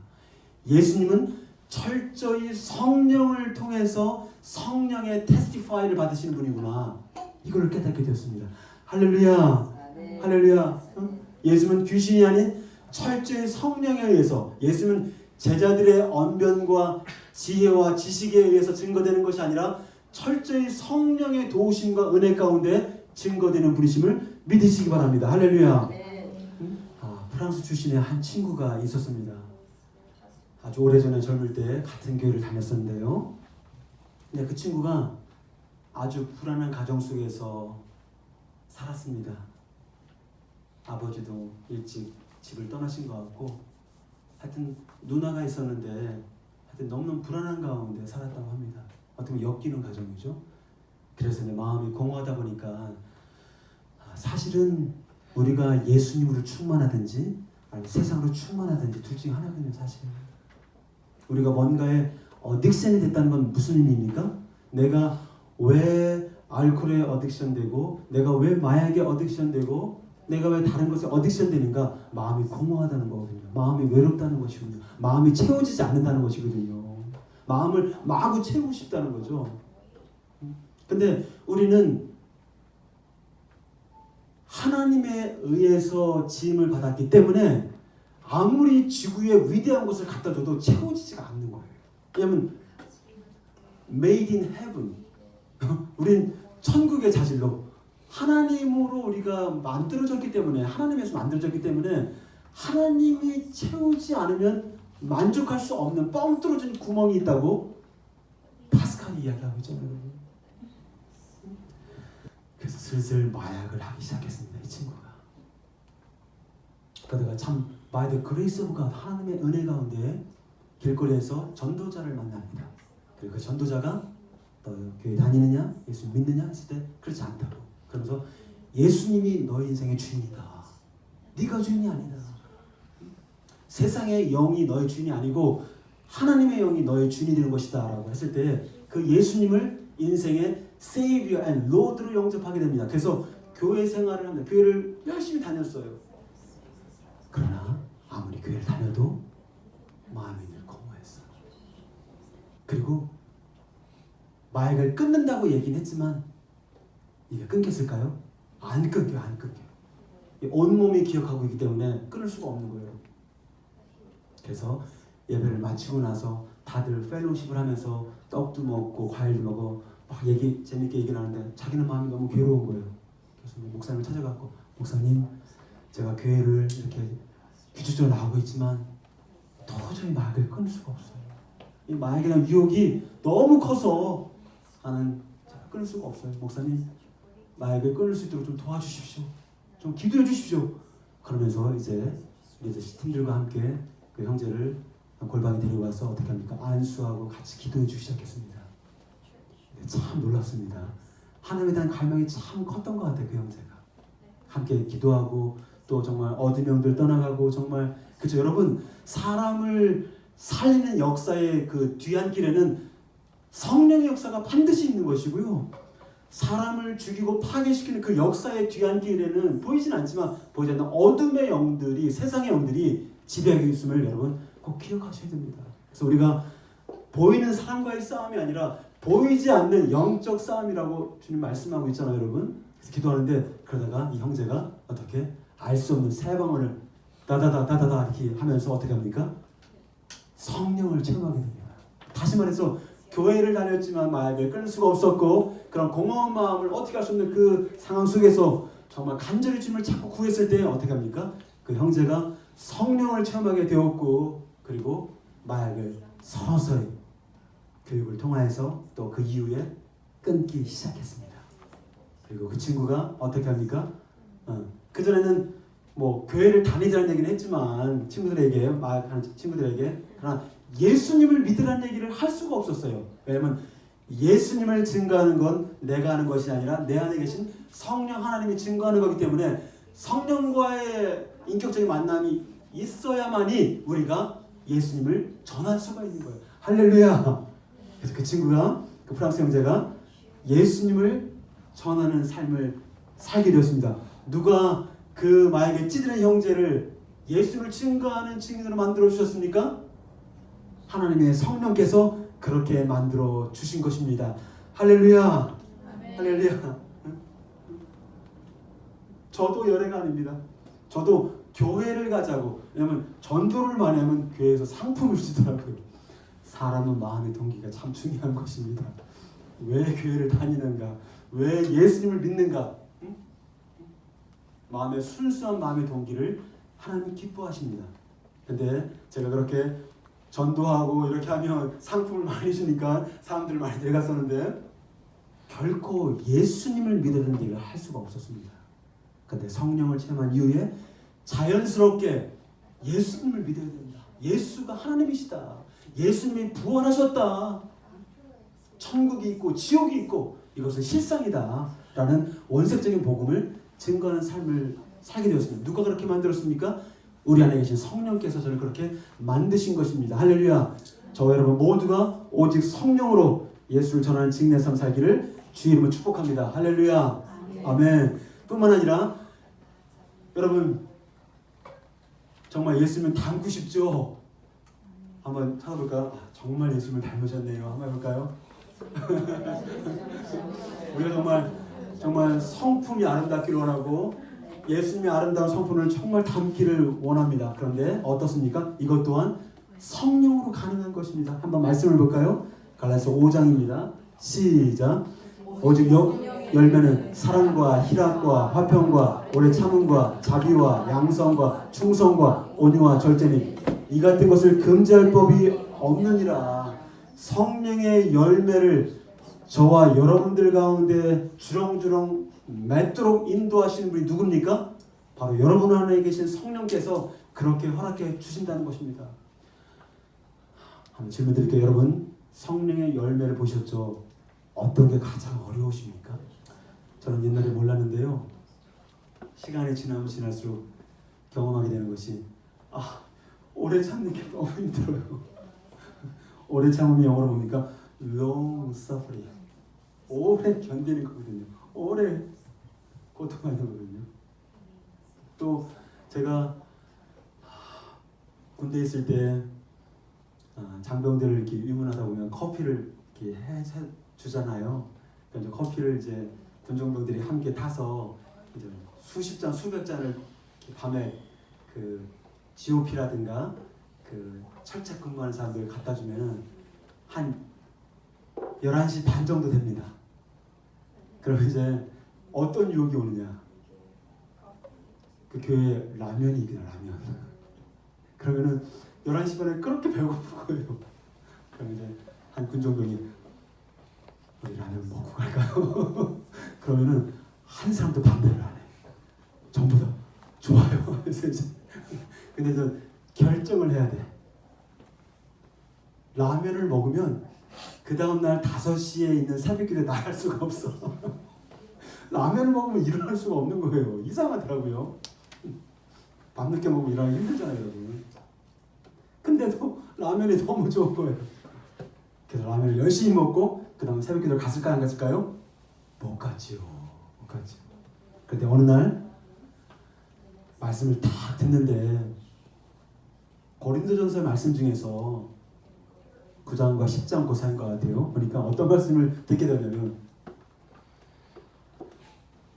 예수님은 철저히 성령을 통해서 성령의 테스티파이를 받으시는 분이구나. 이걸 깨닫게 되었습니다. 할렐루야. 네. 할렐루야. 예수님은 귀신이 아닌 철저히 성령에 의해서, 예수님은 제자들의 언변과 지혜와 지식에 의해서 증거되는 것이 아니라 철저히 성령의 도우심과 은혜 가운데 증거되는 분이심을 믿으시기 바랍니다. 할렐루야. 네. 프랑스 출신의 한 친구가 있었습니다. 아주 오래전에 젊을 때 같은 교회를 다녔었는데요. 근데 그 친구가 아주 불안한 가정 속에서 살았습니다. 아버지도 일찍 집을 떠나신 것 같고, 하여튼 누나가 있었는데 하여튼 너무너무 불안한 가운데 살았다고 합니다. 어떻게 보면 엮이는 가정이죠. 그래서 내 마음이 공허하다 보니까 사실은 우리가 예수님으로 충만하든지 아니면 세상으로 충만하든지 둘 중에 하나거든요. 사실 우리가 뭔가에 어딕션이 됐다는 건 무슨 의미입니까? 내가 왜 알코올에 어딕션 되고, 내가 왜 마약에 어딕션 되고, 내가 왜 다른 것에 어딕션 되는가? 마음이 공허하다는 거거든요. 마음이 외롭다는 것이거든요. 마음이 채워지지 않는다는 것이거든요. 마음을 마구 채우고 싶다는 거죠. 근데 우리는 하나님에 의해서 지음을 받았기 때문에 아무리 지구의 위대한 것을 갖다 줘도 채워지지가 않는 거예요. 왜냐하면 made in heaven, 우린 천국의 자질로 하나님으로 우리가 만들어졌기 때문에, 하나님에서 만들어졌기 때문에 하나님이 채우지 않으면 만족할 수 없는 뻥 뚫어진 구멍이 있다고 파스칼이 이야기하고 있잖아요. 그래서 슬슬 마약을 하기 시작했습니다. 이 친구가. 그러다가 참 by the grace of God, 하나님의 은혜 가운데 길거리에서 전도자를 만납니다. 그리고 그 전도자가 너 교회 다니느냐? 예수 믿느냐? 했을 때 그렇지 않다고. 그러면서 예수님이 너의 인생의 주인이다. 네가 주인이 아니다. 세상의 영이 너의 주인이 아니고 하나님의 영이 너의 주인이 되는 것이다 라고 했을 때 그 예수님을 인생의 Savior and Lord로 영접하게 됩니다. 그래서 교회 생활을 합니다. 교회를 열심히 다녔어요. 그러나 아무리 교회를 다녀도 마음이 늘 공허했어요. 그리고 마약을 끊는다고 얘기는 했지만 이게 끊겼을까요? 안 끊겨요. 안 끊겨요. 온몸이 기억하고 있기 때문에 끊을 수가 없는 거예요. 그래서 예배를 마치고 나서 다들 펠로우십을 하면서 떡도 먹고 과일도 먹어 막 재밌게 얘기를 하는데 자기는 마음이 너무 괴로운 거예요. 그래서 목사님을 찾아가고, 목사님, 제가 교회를 이렇게 규칙적으로 나오고 있지만 도저히 마약을 끊을 수가 없어요. 이 마약에 대한 유혹이 너무 커서 나는 끊을 수가 없어요. 목사님, 마약을 끊을 수 있도록 좀 도와주십시오. 좀 기도해 주십시오. 그러면서 이제 리더십 팀들과 함께 그 형제를 골방에 데리고 와서 어떻게 합니까? 안수하고 같이 기도해 주기 시작했습니다. 참 놀랍습니다. 하나님에 대한 갈망이 참 컸던 것 같아요. 그 형제가 함께 기도하고 또 정말 어둠의 영들 떠나가고, 정말 그렇죠. 여러분, 사람을 살리는 역사의 그 뒤안길에는 성령의 역사가 반드시 있는 것이고요, 사람을 죽이고 파괴시키는 그 역사의 뒤안길에는 보이진 않지만 보이지 않는 어둠의 영들이, 세상의 영들이 지배하고 있음을 여러분 꼭 기억하셔야 됩니다. 그래서 우리가 보이는 사람과의 싸움이 아니라 보이지 않는 영적 싸움이라고 주님 말씀하고 있잖아요, 여러분. 그래서 기도하는데 그러다가 이 형제가 어떻게 알 수 없는 세 방언을 다다다 이렇게 하면서 어떻게 합니까? 성령을 체험하게 됩니다. 다시 말해서 교회를 다녔지만 마약을 끊을 수가 없었고, 그런 공허한 마음을 어떻게 할 수 없는 그 상황 속에서 정말 간절히 주님을 찾고 구했을 때 어떻게 합니까? 그 형제가 성령을 체험하게 되었고, 그리고 마약을 서서히 교육을 통하여서 또 그 이후에 끊기 시작했습니다. 그리고 그 친구가 어떻게 합니까? 그전에는 뭐 교회를 다니자는 얘기는 했지만 친구들에게, 마약하는 친구들에게, 그러나 예수님을 믿으라는 얘기를 할 수가 없었어요. 왜냐하면 예수님을 증거하는 건 내가 하는 것이 아니라 내 안에 계신 성령 하나님이 증거하는 거기 때문에 성령과의 인격적인 만남이 있어야만이 우리가 예수님을 전할 수가 있는 거예요. 할렐루야. 그래서 그 친구가, 그 프랑스 형제가 예수님을 전하는 삶을 살게 되었습니다. 누가 그 마약에 찌드는 형제를 예수를 증거하는 증인으로 만들어 주셨습니까? 하나님의 성령께서 그렇게 만들어 주신 것입니다. 할렐루야. 아멘. 할렐루야. 저도 열애가 아닙니다. 저도 교회를 가자고, 왜냐하면 전도를 많이 하면 교회에서 상품을 주더라고요. 사람은 마음의 동기가 참 중요한 것입니다. 왜 교회를 다니는가? 왜 예수님을 믿는가? 마음의 순수한 마음의 동기를 하나님 기뻐하십니다. 근데 제가 그렇게 전도하고 이렇게 하면 상품을 많이 주니까 사람들을 많이 데려갔었는데 결코 예수님을 믿으는 일을 할 수가 없었습니다. 근데 성령을 체험한 이후에 자연스럽게 예수님을 믿어야 된다. 예수가 하나님이시다. 예수님이 부활하셨다. 천국이 있고 지옥이 있고 이것은 실상이다. 라는 원색적인 복음을 증거하는 삶을 살게 되었습니다. 누가 그렇게 만들었습니까? 우리 안에 계신 성령께서 저를 그렇게 만드신 것입니다. 할렐루야. 저와 여러분 모두가 오직 성령으로 예수를 전하는 직내 삶 살기를 주의 이름으로 축복합니다. 할렐루야. 아멘. 뿐만 아니라 여러분 정말 예수님을 닮고 싶죠? 한번 찾아볼까요? 정말 예수님을 닮으셨네요. 한번 해볼까요? 우리가 정말 성품이 아름답기를 원하고 예수님의 아름다운 성품을 정말 담기를 원합니다. 그런데 어떻습니까? 이것 또한 성령으로 가능한 것입니다. 한번 말씀을 볼까요? 갈라디아서 5장입니다. 시작. 오직 열매는 사랑과 희락과 화평과 오래 참음과 자비와 양성과 충성과 온유와 절제니 이 같은 것을 금지할 법이 없느니라. 성령의 열매를 저와 여러분들 가운데 주렁주렁 맺도록 인도하시는 분이 누굽니까? 바로 여러분 안에 계신 성령께서 그렇게 허락해 주신다는 것입니다. 한번 질문 드릴게요. 여러분 성령의 열매를 보셨죠? 어떤 게 가장 어려우십니까? 저는 옛날에 몰랐는데요. 시간이 지나면 지날수록 경험하게 되는 것이 오래 참는 게 너무 힘들어요. 오래 참음이 영어로 뭡니까? long suffering. 오래 견디는 거거든요. 오래 고통하는 거거든요. 또 제가 군대에 있을 때 장병들을 이렇게 위문하다 보면 커피를 이렇게 해 주잖아요. 그러니까 커피를 이제 군종병들이 함께 타서 이제 수십 잔, 수백 잔을 밤에 그 GOP라든가 그 철책 근무하는 사람들 갖다 주면은 한 11시 반 정도 됩니다. 그럼 이제 어떤 유혹이 오느냐? 그 교회에 라면이 있거든요. 라면. 그러면은 11시 반에 그렇게 배고픈 거예요. 그럼 이제 한 군종병이 우리 라면 먹고 갈까요? 그러면은 한 사람도 반대를 안 해. 전부 다 좋아요. 근데 저 결정을 해야 돼. 라면을 먹으면 그 다음날 5시에 있는 새벽기도에 나갈 수가 없어. 라면을 먹으면 일어날 수가 없는 거예요. 이상하더라고요. 밤늦게 먹으면 일어나기 힘들잖아요, 여러분. 근데도 라면이 너무 좋은 거예요. 그래서 라면을 열심히 먹고 그 다음에 새벽기도를 갔을까요? 안 갔을까요? 못 갔지요. 못 갔지요. 그런데 어느 날 말씀을 딱 듣는데 고린도전서 말씀 중에서 9장과 10장 고사인 것 같아요. 그러니까 어떤 말씀을 듣게 되냐면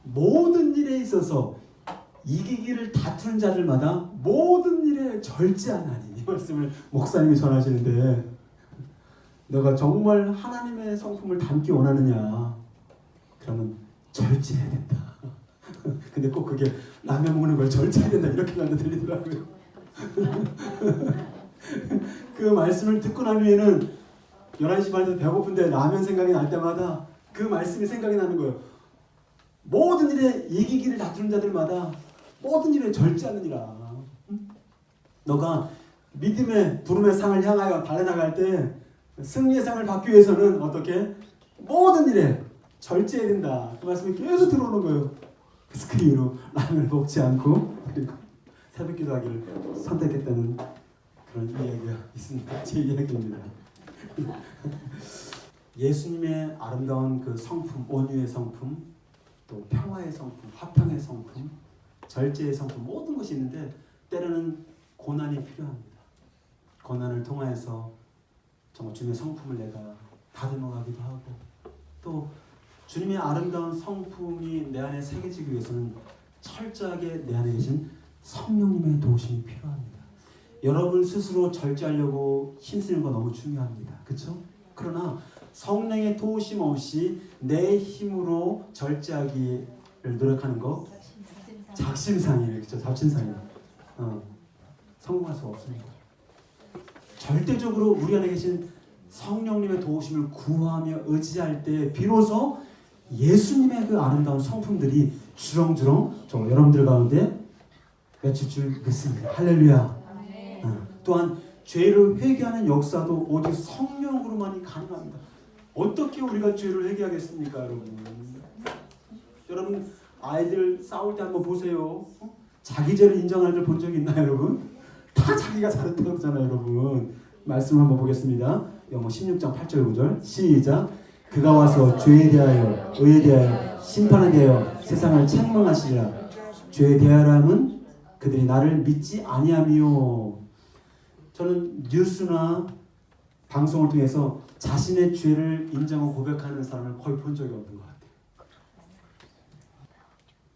모든 일에 있어서 이기기를 다투는 자들마다 모든 일에 절제하나니 이 말씀을 목사님이 전하시는데 너가 정말 하나님의 성품을 담기 원하느냐? 그러면 절제해야 된다. 근데 꼭 그게 라면 먹는 걸 절제해야 된다 이렇게 나한테 들리더라고요. 그 말씀을 듣고 난 후에는 11시 반에 배고픈데 라면 생각이 날 때마다 그 말씀이 생각이 나는 거예요. 모든 일에 이기기를 다투는 자들마다 모든 일에 절제하느니라. 너가 믿음의 부름의 상을 향하여 달려나갈 때 승리의 상을 받기 위해서는 어떻게? 모든 일에 절제해야 된다. 그 말씀이 계속 들어오는 거예요. 그래서 그 이후로 라면을 먹지 않고 그리고 새벽 기도하기를 선택했다는 그런 이야기가 있습니다. 제 이야기입니다. 예수님의 아름다운 그 성품, 온유의 성품, 또 평화의 성품, 화평의 성품, 절제의 성품 모든 것이 있는데 때로는 고난이 필요합니다. 고난을 통하여서 정말 주님의 성품을 내가 다듬어가기도 하고 또 주님의 아름다운 성품이 내 안에 새겨지기 위해서는 철저하게 내 안에 계신 성령님의 도우심이 필요합니다. 여러분 스스로 절제하려고 힘쓰는 건 너무 중요합니다. 그렇죠? 그러나 성령의 도우심 없이 내 힘으로 절제하기를 노력하는 거 작심상이에요. 그렇죠? 작심상이에요. 성공할 수 없습니다. 절대적으로 우리 안에 계신 성령님의 도우심을 구하며 의지할 때 비로소 예수님의 그 아름다운 성품들이 주렁주렁 정말 여러분들 가운데 맺힐 줄 믿습니다. 할렐루야. 또한 죄를 회개하는 역사도 오직 성령으로만이 가능합니다. 어떻게 우리가 죄를 회개하겠습니까, 여러분? 여러분 아이들 싸울 때 한번 보세요. 자기 죄를 인정하는 걸 본 적이 있나요, 여러분? 다 자기가 잘했다고 그러잖아요, 여러분. 말씀 한번 보겠습니다. 영어 16장 8절 9절 시작. 그가 와서 죄에 대하여 의에 대하여 심판에 대하여 세상을 책망하시리라. 죄에 대하여함은 그들이 나를 믿지 아니하며. 저는 뉴스나 방송을 통해서 자신의 죄를 인정하고 고백하는 사람을 거의 본 적이 없는 것 같아요.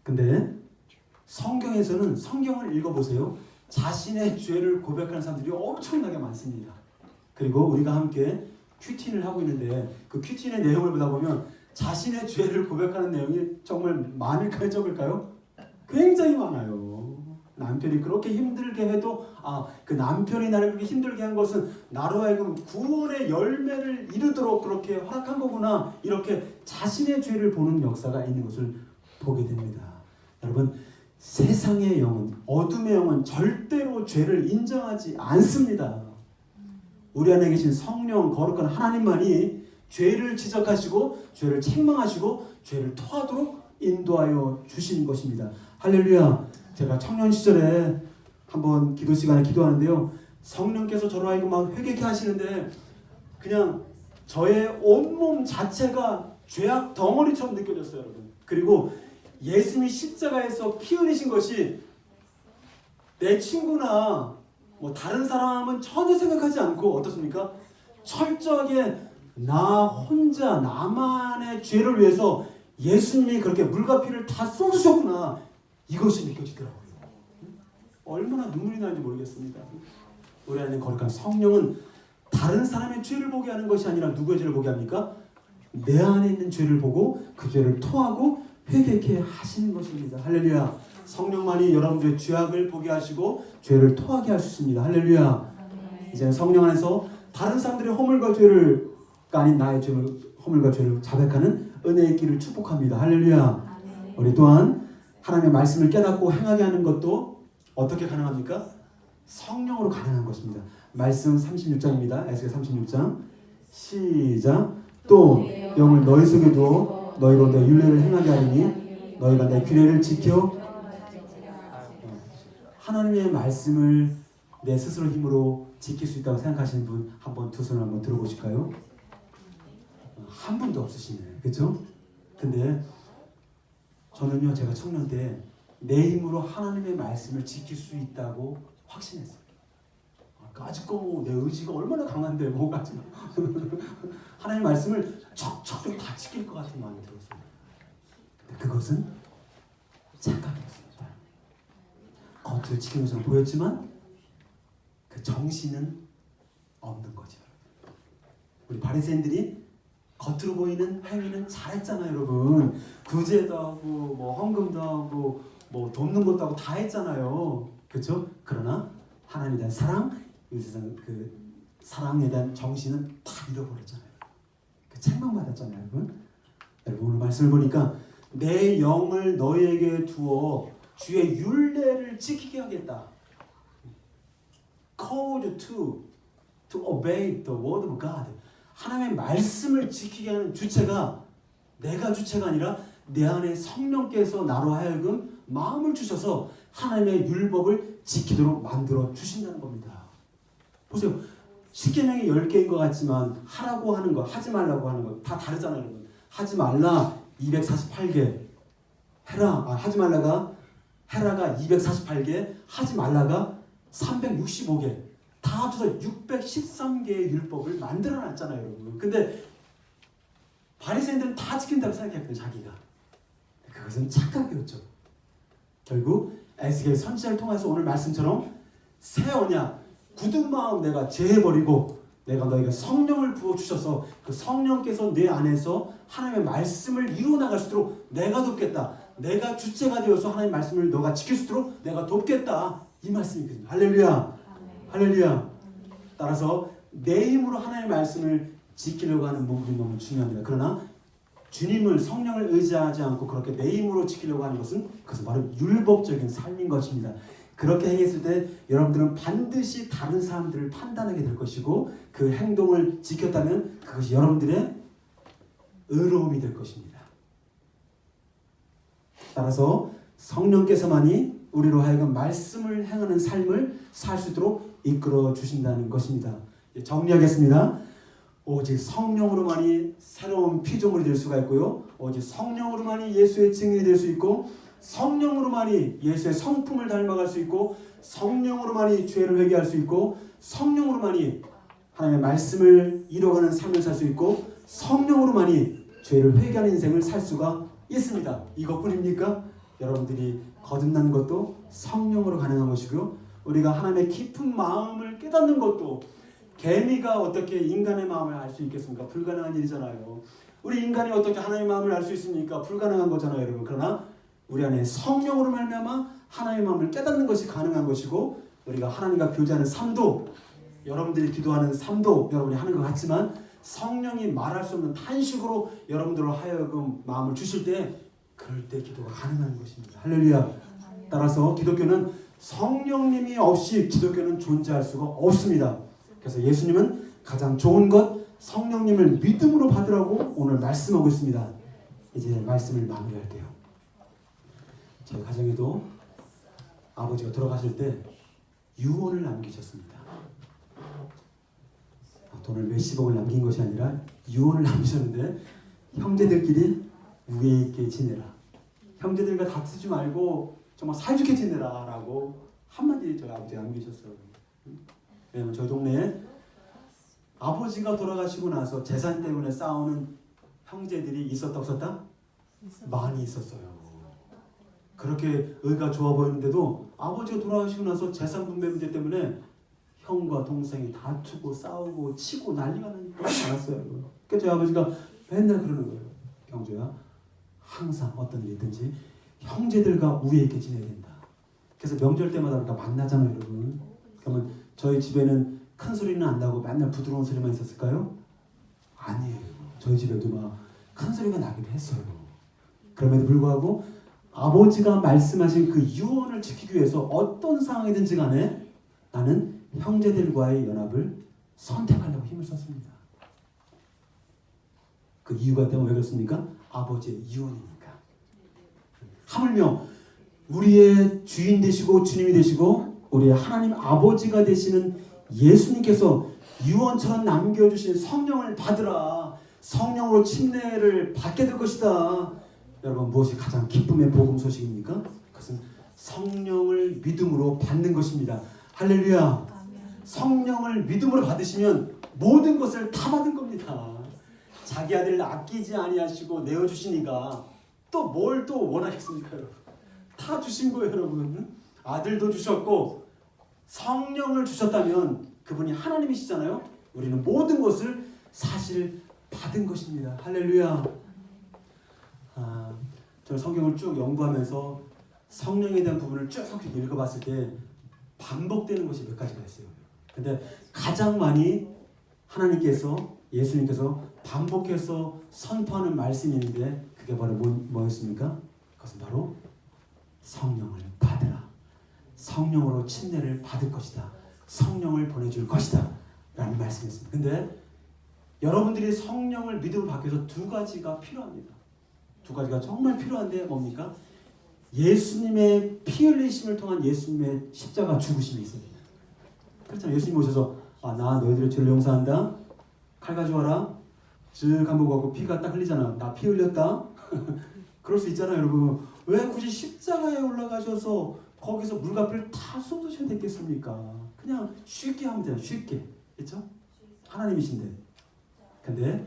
근데 성경에서는 성경을 읽어보세요. 자신의 죄를 고백하는 사람들이 엄청나게 많습니다. 그리고 우리가 함께 큐틴을 하고 있는데 그 큐틴의 내용을 보다 보면 자신의 죄를 고백하는 내용이 정말 많을까요, 적을까요? 굉장히 많아요. 남편이 그렇게 힘들게 해도 그 남편이 나를 그렇게 힘들게 한 것은 나로 하여금 구원의 열매를 이루도록 그렇게 허락한 거구나. 이렇게 자신의 죄를 보는 역사가 있는 것을 보게 됩니다. 여러분, 세상의 영은, 어둠의 영은 절대로 죄를 인정하지 않습니다. 우리 안에 계신 성령, 거룩한 하나님만이 죄를 지적하시고 죄를 책망하시고 죄를 토하도록 인도하여 주시는 것입니다. 할렐루야. 제가 청년 시절에 한번 기도 시간에 기도하는데요, 성령께서 저로 하여금 막 회개케 하시는데 그냥 저의 온몸 자체가 죄악 덩어리처럼 느껴졌어요, 여러분. 그리고 예수님이 십자가에서 피 흘리신 것이 내 친구나 뭐 다른 사람은 전혀 생각하지 않고 어떻습니까? 철저하게 나 혼자 나만의 죄를 위해서 예수님이 그렇게 물과 피를 다 쏟으셨구나, 이것이 느껴지더라고요. 얼마나 눈물이 나는지 모르겠습니다. 우리 안에 거룩한 성령은 다른 사람의 죄를 보게 하는 것이 아니라 누구의 죄를 보게 합니까? 내 안에 있는 죄를 보고 그 죄를 토하고 회개케 하시는 것입니다. 할렐루야. 성령만이 여러분들의 죄악을 보게 하시고 죄를 토하게 하셨습니다. 할렐루야. 이제 성령 안에서 다른 사람들의 허물과 죄를 아닌 나의 허물과 죄를 자백하는 은혜의 길을 축복합니다. 할렐루야. 우리 또한 하나님의 말씀을 깨닫고 행하게 하는 것도 어떻게 가능합니까? 성령으로 가능한 것입니다. 말씀 36장입니다. 에스겔 36장 시작. 또 영을 너희 속에 두어 너희로 내 율례를 행하게 하리니 너희가 내 규례를 지켜. 하나님의 말씀을 내 스스로 힘으로 지킬 수 있다고 생각하시는 분 한번 두 손을 한번 들어보실까요? 한 분도 없으시네, 그렇죠? 근데 저는요, 제가 청년 때 내 힘으로 하나님의 말씀을 지킬 수 있다고 확신했어요. 아직도 내 의지가 얼마나 강한데 뭐가 지금 하나님의 말씀을 척척 다 지킬 것 같은 마음이 들었어요. 근데 그것은 착각이었습니다. 겉으로 지키는 것처럼 보였지만 그 정신은 없는 거죠. 우리 바리새인들이 겉으로 보이는 행위는 잘했잖아요, 여러분. 구제도 하고 뭐 헌금도 하고 뭐 돕는 것도 하고 다 했잖아요, 그렇죠? 그러나 하나님에 대한 사랑, 이 세상 그 사랑에 대한 정신은 다 잃어버렸잖아요. 그 책망받았잖아요, 여러분. 여러분, 오늘 말씀을 보니까 내 영을 너희에게 두어 주의 율례를 지키게 하겠다. Called to obey the word of God. 하나님의 말씀을 지키게 하는 주체가 내가 주체가 아니라 내 안에 성령께서 나로 하여금 마음을 주셔서 하나님의 율법을 지키도록 만들어 주신다는 겁니다. 보세요. 십계명이 10개인 것 같지만 하라고 하는 거, 하지 말라고 하는 거 다 다르잖아요, 여러분. 하지 말라 248개, 하지 말라가 해라가 248개, 하지 말라가 365개, 다 합쳐서 613개의 율법을 만들어놨잖아요, 여러분. 근데 바리새인들은 다 지킨다고 생각했거든요, 자기가. 그것은 착각이었죠. 결국 에스겔 선지자를 통해서 오늘 말씀처럼 새 언약, 굳은 마음 내가 제해버리고 내가 너희가 성령을 부어주셔서 그 성령께서 내 안에서 하나님의 말씀을 이루어나갈 수 있도록 내가 돕겠다. 내가 주체가 되어서 하나님의 말씀을 너가 지킬 수 있도록 내가 돕겠다. 이 말씀이거든요. 할렐루야. 할렐루야. 따라서 내 힘으로 하나님의 말씀을 지키려고 하는 부분이 너무 중요합니다. 그러나 주님을 성령을 의지하지 않고 그렇게 내 힘으로 지키려고 하는 것은 그것은 바로 율법적인 삶인 것입니다. 그렇게 행했을 때 여러분들은 반드시 다른 사람들을 판단하게 될 것이고 그 행동을 지켰다면 그것이 여러분들의 의로움이 될 것입니다. 따라서 성령께서만이 우리로 하여금 말씀을 행하는 삶을 살 수 있도록 이끌어 주신다는 것입니다. 정리하겠습니다. 오직 성령으로만이 새로운 피조물이 될 수가 있고요. 오직 성령으로만이 예수의 증인이 될 수 있고 성령으로만이 예수의 성품을 닮아갈 수 있고 성령으로만이 죄를 회개할 수 있고 성령으로만이 하나님의 말씀을 이뤄가는 삶을 살 수 있고 성령으로만이 죄를 회개하는 인생을 살 수가 있습니다. 이것뿐입니까? 여러분들이 거듭난 것도 성령으로 가능한 것이고요. 우리가 하나님의 깊은 마음을 깨닫는 것도 개미가 어떻게 인간의 마음을 알 수 있겠습니까? 불가능한 일이잖아요. 우리 인간이 어떻게 하나님의 마음을 알 수 있습니까? 불가능한 거잖아요, 여러분. 그러나 우리 안에 성령으로 말미암아 하나님의 마음을 깨닫는 것이 가능한 것이고 우리가 하나님과 교제하는 삶도 여러분들이 기도하는 삶도 여러분이 하는 것 같지만 성령이 말할 수 없는 탄식으로 여러분들로 하여금 마음을 주실 때 그럴 때 기도가 가능한 것입니다. 할렐루야. 따라서 기독교는 성령님이 없이 기독교는 존재할 수가 없습니다. 그래서 예수님은 가장 좋은 것 성령님을 믿음으로 받으라고 오늘 말씀하고 있습니다. 이제 말씀을 마무리할게요. 저희 가정에도 아버지가 돌아가실 때 유언을 남기셨습니다. 돈을 몇십억을 남긴 것이 아니라 유언을 남기셨는데 형제들끼리 우애 있게 지내라. 형제들과 다투지 말고 정말 사이좋게 지내라 라고 한마디 저희 아버지가 남기셨어요. 왜냐면 저희 동네에 아버지가 돌아가시고 나서 재산 때문에 싸우는 형제들이 있었다 없었다? 많이 있었어요. 그렇게 의가 좋아 보이는데도 아버지가 돌아가시고 나서 재산 분배 문제 때문에 형과 동생이 다투고 싸우고 치고 난리가 많았어요. 그래서 저희 아버지가 맨날 그러는 거예요. 경주야, 항상 어떤 일이 있든지 형제들과 우애 있게 지내야 된다. 그래서 명절 때마다 우리가 만나잖아요, 여러분. 그러면 저희 집에는 큰 소리는 안 나고 맨날 부드러운 소리만 있었을까요? 아니에요. 저희 집에도 막 큰 소리가 나기도 했어요. 그럼에도 불구하고 아버지가 말씀하신 그 유언을 지키기 위해서 어떤 상황이든지 간에 나는 형제들과의 연합을 선택하려고 힘을 썼습니다. 그 이유가 때문에 왜 그렇습니까? 아버지의 유언이니까. 하물며 우리의 주인 되시고 주님이 되시고 우리의 하나님 아버지가 되시는 예수님께서 유언처럼 남겨주신 성령을 받으라. 성령으로 침례를 받게 될 것이다. 여러분 무엇이 가장 기쁨의 복음 소식입니까? 그것은 성령을 믿음으로 받는 것입니다. 할렐루야. 성령을 믿음으로 받으시면 모든 것을 다 받은 겁니다. 자기 아들을 아끼지 아니하시고 내어주시니까 또 뭘 또 원하겠습니까? 여러분? 다 주신 거예요, 여러분. 아들도 주셨고 성령을 주셨다면 그분이 하나님이시잖아요. 우리는 모든 것을 사실 받은 것입니다. 할렐루야. 저는 성경을 쭉 연구하면서 성령에 대한 부분을 쭉 읽어봤을 때 반복되는 것이 몇 가지가 있어요. 근데 가장 많이 하나님께서 예수님께서 반복해서 선포하는 말씀이 있는데 그게 바로 뭐였습니까? 그것은 바로 성령을 받으라. 성령으로 침례를 받을 것이다. 성령을 보내줄 것이다. 라는 말씀이었습니다. 근데 여러분들이 성령을 믿음으로 받기 위해서 두 가지가 필요합니다. 두 가지가 정말 필요한데 뭡니까? 예수님의 피 흘리심을 통한 예수님의 십자가 죽으심이 있습니다. 그렇잖아요. 예수님 오셔서 나 너희들의 죄를 용서한다. 칼 가져와라. 즉 한번 가고 피가 딱 흘리잖아. 나 피 흘렸다. 그럴 수 있잖아요, 여러분. 왜 굳이 십자가에 올라가셔서 거기서 물값을 다 쏟으셔야 되겠습니까? 그냥 쉽게 하면 돼요. 쉽게. 그렇죠? 하나님이신데. 근데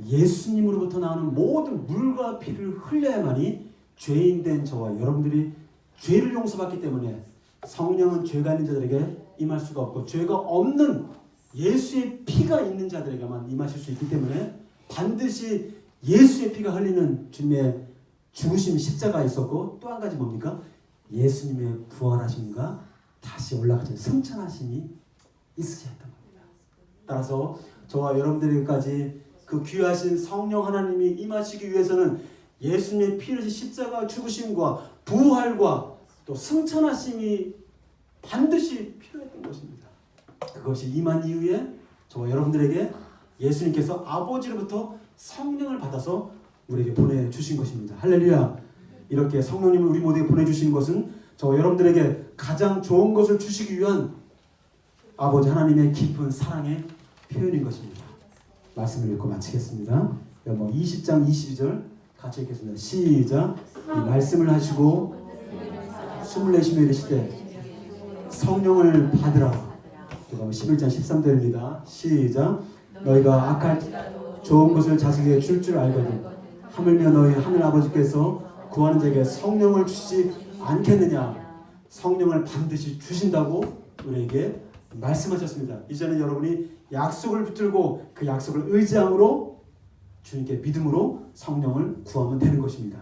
예수님으로부터 나오는 모든 물과 피를 흘려야만이 죄인된 저와 여러분들이 죄를 용서받기 때문에 성령은 죄가 있는 자들에게 임할 수가 없고 죄가 없는 예수의 피가 있는 자들에게만 임하실 수 있기 때문에 반드시 예수의 피가 흘리는 주님의 죽으심 십자가 있었고 또 한 가지 뭡니까? 예수님의 부활하심과 다시 올라가신 승천하심이 있으셔야 했던 겁니다. 따라서 저와 여러분들에게까지 그 귀하신 성령 하나님이 임하시기 위해서는 예수님의 피를 십자가 죽으심과 부활과 또 승천하심이 반드시 필요했던 것입니다. 그것이 임한 이후에 저와 여러분들에게 예수님께서 아버지로부터 성령을 받아서 우리에게 보내주신 것입니다. 할렐루야. 이렇게 성령님을 우리 모두에게 보내주신 것은 저와 여러분들에게 가장 좋은 것을 주시기 위한 아버지 하나님의 깊은 사랑의 표현인 것입니다. 말씀을 읽고 마치겠습니다. 20장 22절 같이 읽겠습니다. 시작. 이 말씀을 하시고 숨을 내쉬며 이르시되 성령을 받으라. 11장 13절입니다. 시작. 너희가 악할 좋은 것을 자식에게 줄 알거든 하물며 너희 하늘 아버지께서 구하는 자에게 성령을 주시지 않겠느냐. 성령을 반드시 주신다고 우리에게 말씀하셨습니다. 이제는 여러분이 약속을 붙들고 그 약속을 의지함으로 주님께 믿음으로 성령을 구하면 되는 것입니다.